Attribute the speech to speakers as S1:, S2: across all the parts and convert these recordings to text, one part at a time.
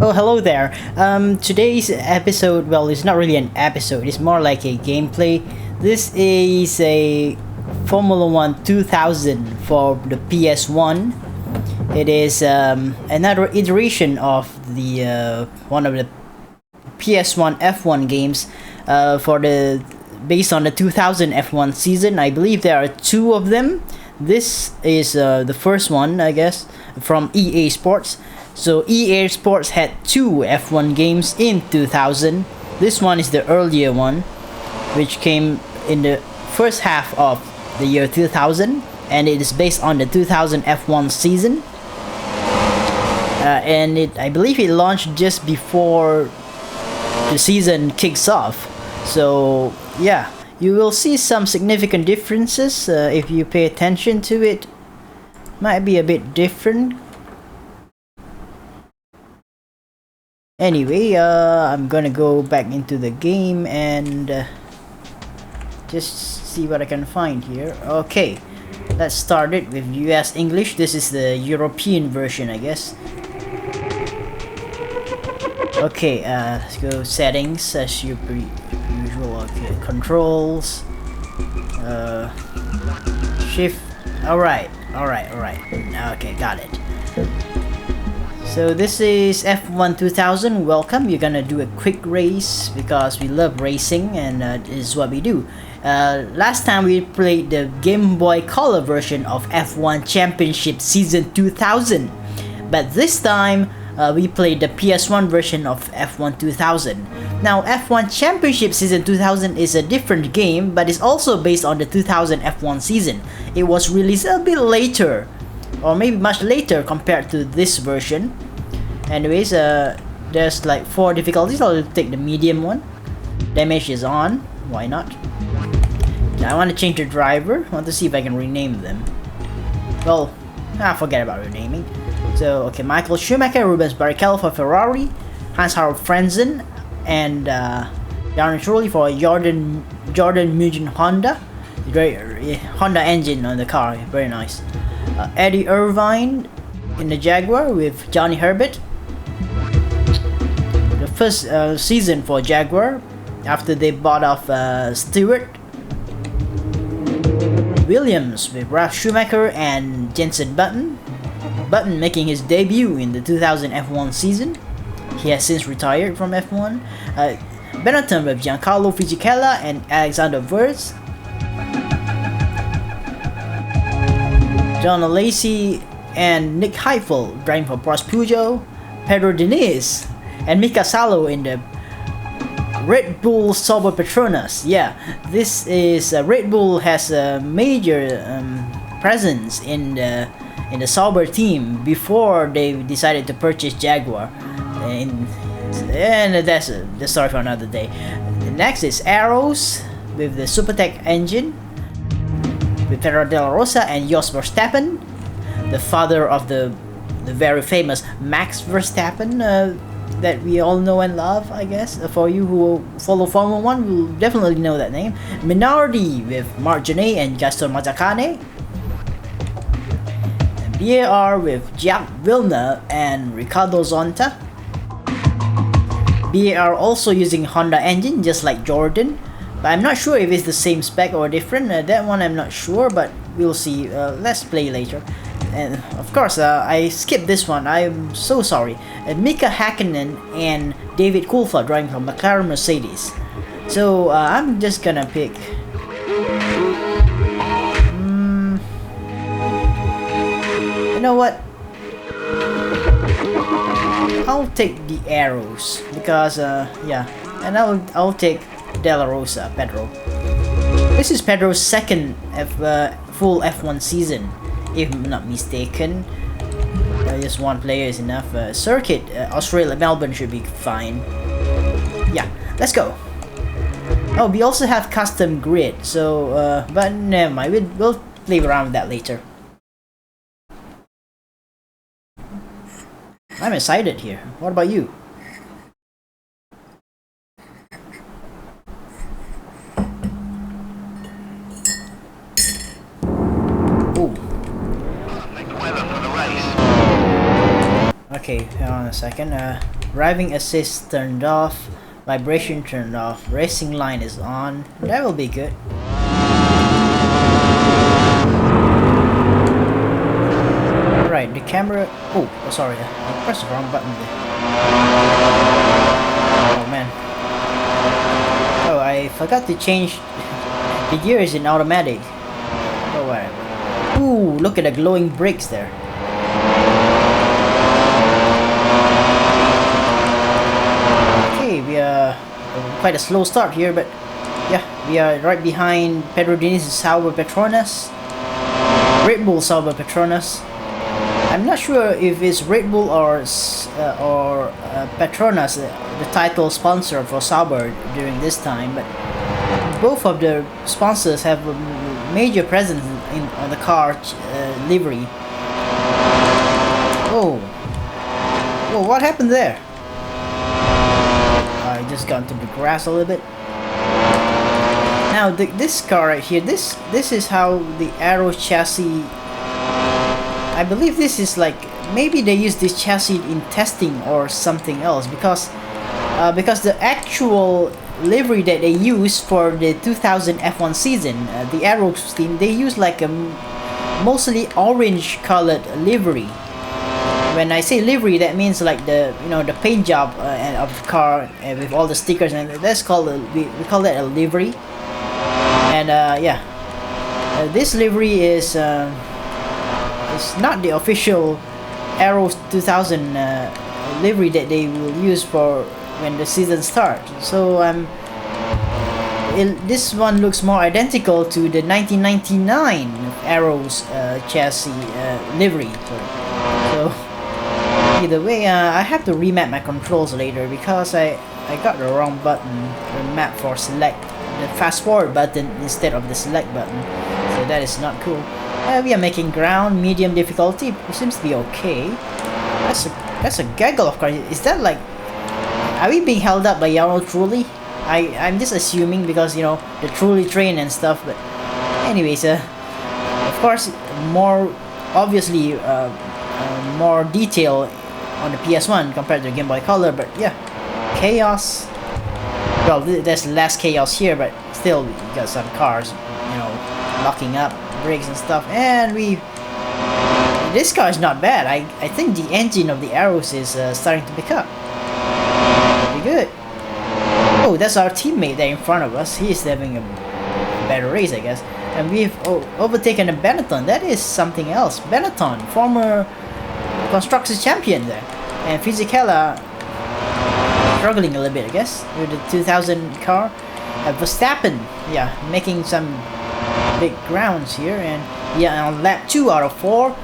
S1: Oh, hello there. Today's episode, well, it's not really an episode, it's more like a gameplay. This is a Formula 1 2000 for the PS1. It is another iteration of the one of the PS1 F1 games for the based on the 2000 F1 season. I believe there are two of them. This is the first one, I guess, from EA Sports. So EA Sports had two F1 games in 2000. This one is the earlier one, which came in the first half of the year 2000, and it is based on the 2000 F1 season. And I believe it launched just before the season kicks off. So yeah, you will see some significant differences if you pay attention to it. Might be a bit different. Anyway, I'm gonna go back into the game and just see what I can find here. Okay, let's start it with US English. This is the European version, I guess. Okay, let's go settings as per usual. Okay, controls, shift. Alright. Okay, got it. So this is F1 2000. Welcome. You're gonna do a quick race because we love racing, and this is what we do. Last time we played the Game Boy Color version of F1 Championship Season 2000, but this time we played the PS1 version of F1 2000. Now, F1 Championship Season 2000 is a different game, but it's also based on the 2000 F1 season. It was released a bit later, or maybe much later compared to this version. Anyways, there's like 4 difficulties. I'll take the medium one. Damage is on. Why not? I want to change the driver. I want to see if I can rename them. Well, forget about renaming. So, okay, Michael Schumacher, Rubens Barrichello for Ferrari, Hans-Harald Frentzen, and Darren Shirley for Jordan Mugen Honda. Great Honda engine on the car, very nice. Eddie Irvine in the Jaguar with Johnny Herbert. The first season for Jaguar after they bought off Stewart. Williams with Ralph Schumacher and Jensen Button. Button making his debut in the 2000 F1 season. He has since retired from F1. Benetton with Giancarlo Fisichella and Alexander Wurz. John Lacey and Nick Heidfeld driving for Porsche Peugeot. Pedro Diniz and Mika Salo in the Red Bull Sauber Petronas. Yeah, this is Red Bull has a major presence in the Sauber team before they decided to purchase Jaguar, and that's the story for another day. Next is Arrows with the Supertech engine with Pedro De La Rosa and Jos Verstappen, the father of the very famous Max Verstappen that we all know and love, I guess. For you who follow Formula 1, will definitely know that name. Minardi with Marc Genet and Gaston Mazzacane. And BAR with Jacques Villeneuve and Ricardo Zonta. BAR also using Honda engine just like Jordan, but I'm not sure if it's the same spec or different. That one I'm not sure, but we'll see. Let's play later. And of course, I skipped this one. I'm so sorry. Mika Hakkinen and David Coulthard driving from McLaren Mercedes. So I'm just gonna pick. You know what? I'll take the Arrows because yeah, and I'll take De La Rosa, Pedro. This is Pedro's second full F1 season, if I'm not mistaken. Just one player is enough. Circuit, Australia, Melbourne should be fine. Yeah, let's go. Oh, we also have custom grid, so but never mind. We'll play around with that later. I'm excited here. What about you? Okay, hold on a second. Driving assist turned off. Vibration turned off. Racing line is on. That will be good. Right, the camera. Oh, sorry. I pressed the wrong button there. Oh man. Oh, I forgot to change. The gear is in automatic. Oh, whatever. Ooh, look at the glowing brakes there. Okay, we are quite a slow start here, but yeah, we are right behind Pedro Diniz' Sauber Petronas, Red Bull Sauber Petronas. I'm not sure if it's Red Bull or Petronas, the title sponsor for Sauber during this time, but both of the sponsors have a major presence on the car livery. Oh, whoa! What happened there? I just got into the grass a little bit. Now this car right here, this is how the Aero chassis. I believe this is like, maybe they use this chassis in testing or something else, because the actual livery that they use for the 2000 F1 season, the Aero team, they use like a mostly orange colored livery. When I say livery, that means like the the paint job of the car with all the stickers, and that's called we call that a livery. And yeah, this livery is it's not the official Aero 2000 livery that they will use for when the season starts. So this one looks more identical to the 1999 Aero's chassis livery. So either way, I have to remap my controls later because I got the wrong button, the map for select, the fast forward button instead of the select button. So that is not cool. We are making ground, medium difficulty. It seems to be okay. That's a gaggle of cars. Is that like, are we being held up by Yarrow Truly? I'm just assuming because the Truly train and stuff. But anyways, of course, more obviously more detail on the PS1 compared to the Game Boy Color. But yeah, chaos. Well, there's less chaos here, but still, we got some cars, locking up, brakes and stuff. And this car is not bad. I think the engine of the Aeros is starting to pick up. Pretty good. Oh, that's our teammate there in front of us. He is having a better race, I guess. And we've overtaken a Benetton. That is something else. Benetton, former Constructors champion there. And Fisichella struggling a little bit, I guess, with the 2000 car. Verstappen, yeah, making some big grounds here. And yeah, on lap 2 out of 4,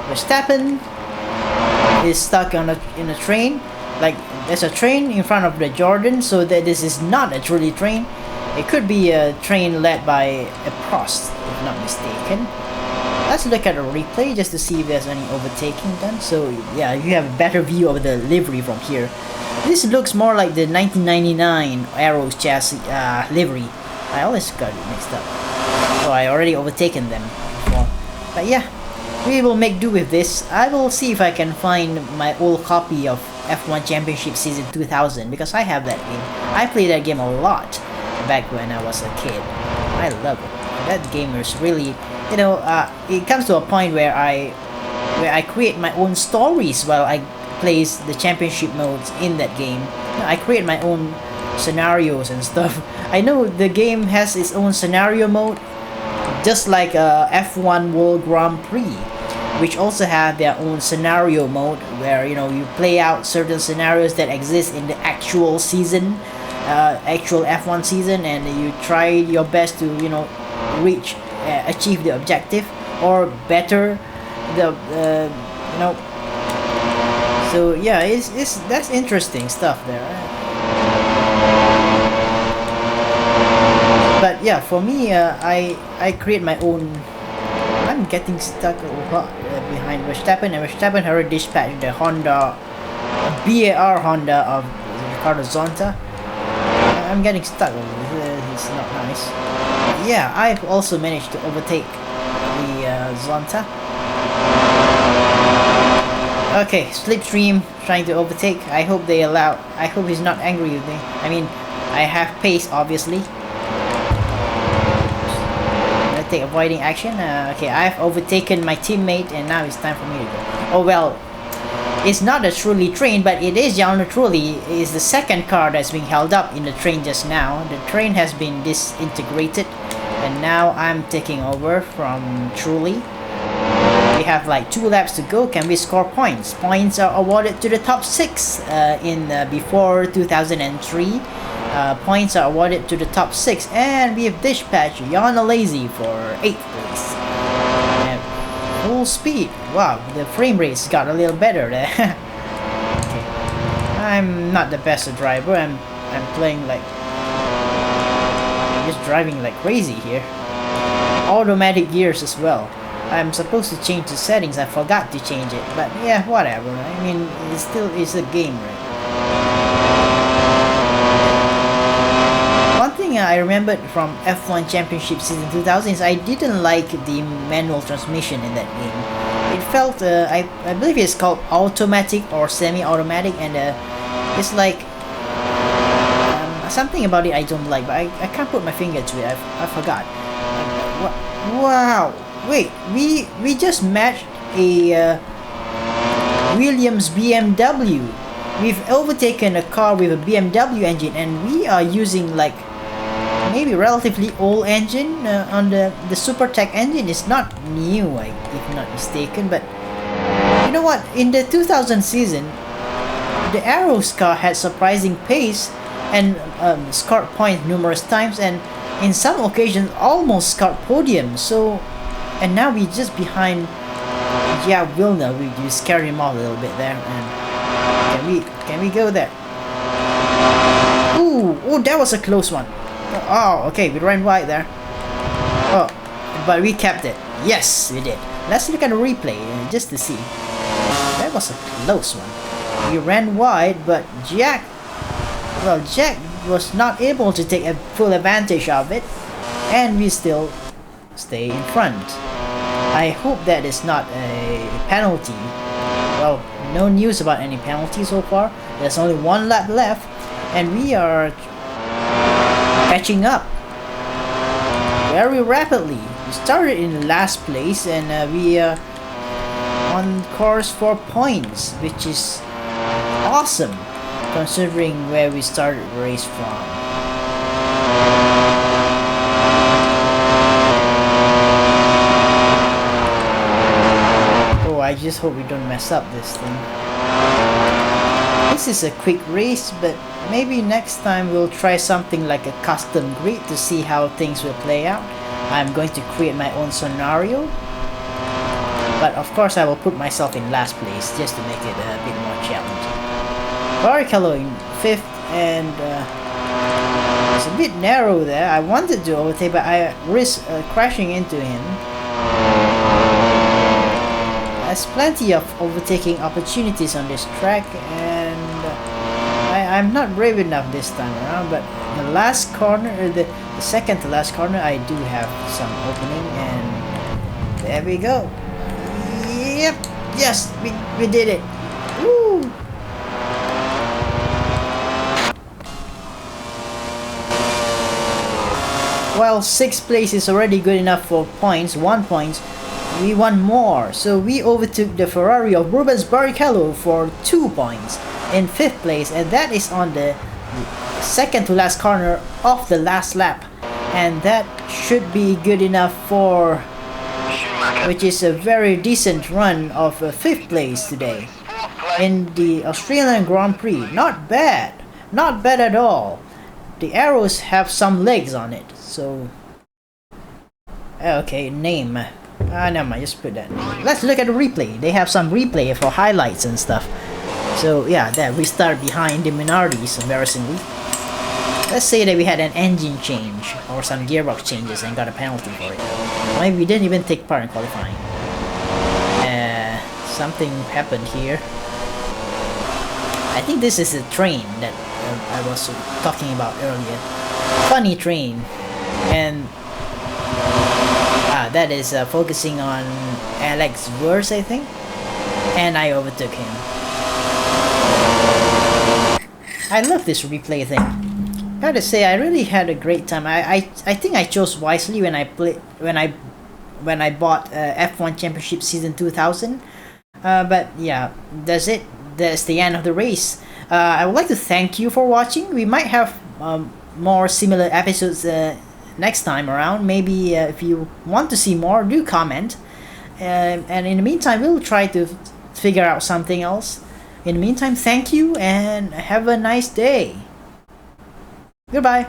S1: Verstappen is stuck in a train. Like, there's a train in front of the Jordan, so that this is not a truly train. It could be a train led by a Prost, if not mistaken. Let's look at a replay just to see if there's any overtaking done. So yeah, you have a better view of the livery from here. This looks more like the 1999 Aero's chassis livery. I always got it mixed up. So I already overtaken them before. But yeah, we will make do with this. I will see if I can find my old copy of F1 Championship Season 2000 because I have that game. I played that game a lot back when I was a kid. I love it. That game is really, it comes to a point where I create my own stories while I plays the championship modes in that game. I create my own scenarios and stuff. I know the game has its own scenario mode, just like F1 World Grand Prix, which also have their own scenario mode where you play out certain scenarios that exist in the actual season, actual F1 season, and you try your best to achieve the objective or better the so yeah, that's interesting stuff there. But yeah, for me, I create my own. I'm getting stuck behind Verstappen, and Verstappen already dispatched the Honda, BAR Honda of Ricardo Zonta. I'm getting stuck over this. It's not nice. But yeah, I've also managed to overtake the Zonta. Okay, Slipstream trying to overtake. I hope they allow. I hope he's not angry with me. I mean, I have pace, obviously. Gonna take avoiding action. Okay, I've overtaken my teammate, and now it's time for me to go. Oh well, it's not a truly train, but it is Yano Truly. Is the second car that's being held up in the train just now. The train has been disintegrated, and now I'm taking over from Truly. We have like 2 laps to go. Can we score points? Points are awarded to the top 6 before 2003. Points are awarded to the top 6, and we have dispatched Yana Lazy for 8th place. And full speed. Wow, the frame rate's got a little better there. Okay. I'm not the best driver. I'm playing like I'm just driving like crazy here. Automatic gears as well. I'm supposed to change the settings. I forgot to change it, but yeah, whatever. I mean, it's a game, right? One thing I remembered from F1 Championship Season 2000 is I didn't like the manual transmission in that game. It felt, I believe it's called automatic or semi-automatic, and it's like something about it I don't like, but I can't put my finger to it. I forgot. Wow. Wait, we just matched a Williams BMW. We've overtaken a car with a BMW engine, and we are using like maybe relatively old engine on the SuperTech engine. It's not new, if not mistaken, but you know what? In the 2000 season, the Arrows car had surprising pace and scored points numerous times, and in some occasions almost scored podiums. So. And now we're just behind. Yeah, Wilner. We just carry him off a little bit there. And can we go there? Ooh, that was a close one. Oh, okay, we ran wide there. Oh, but we kept it. Yes, we did. Let's look at the replay just to see. That was a close one. We ran wide, but Jack was not able to take a full advantage of it, and we still stay in front. I hope that is not a penalty. Well, no news about any penalty so far. There's only 1 lap left, and we are catching up very rapidly. We started in last place, and we are on course for points, which is awesome considering where we started the race from. I just hope we don't mess up this thing. This is a quick race, but maybe next time we'll try something like a custom grid to see how things will play out. I'm going to create my own scenario, but of course I will put myself in last place just to make it a bit more challenging. Barrichello in 5th, and it's a bit narrow there. I wanted to overtake, but I risked crashing into him. There's plenty of overtaking opportunities on this track, and I'm not brave enough this time around, but the last corner, the second to last corner, I do have some opening, and there we go. Yep, yes, we did it. Woo! Well, 6th place is already good enough for points, 1 point. We want more, so we overtook the Ferrari of Rubens Barrichello for 2 points in 5th place, and that is on the second to last corner of the last lap, and that should be good enough for, which is a very decent run of 5th place today in the Australian Grand Prix. Not bad at all. The arrows have some legs on it, so okay, name. Never mind, just put that. Let's look at the replay. They have some replay for highlights and stuff. So yeah, there we start behind the minorities, embarrassingly. Let's say that we had an engine change or some gearbox changes and got a penalty for it. Maybe we didn't even take part in qualifying. Something happened here. I think this is the train that I was talking about earlier. Funny train. And that is focusing on Alex Verse, I think. and I overtook him. I love this replay thing. Gotta say, I really had a great time. I think I chose wisely when I bought F1 Championship Season 2000. But yeah, that's it. That's the end of the race. I would like to thank you for watching. We might have more similar episodes next time around. Maybe if you want to see more, do comment. And in the meantime, we'll try to figure out something else. In the meantime, thank you and have a nice day. Goodbye.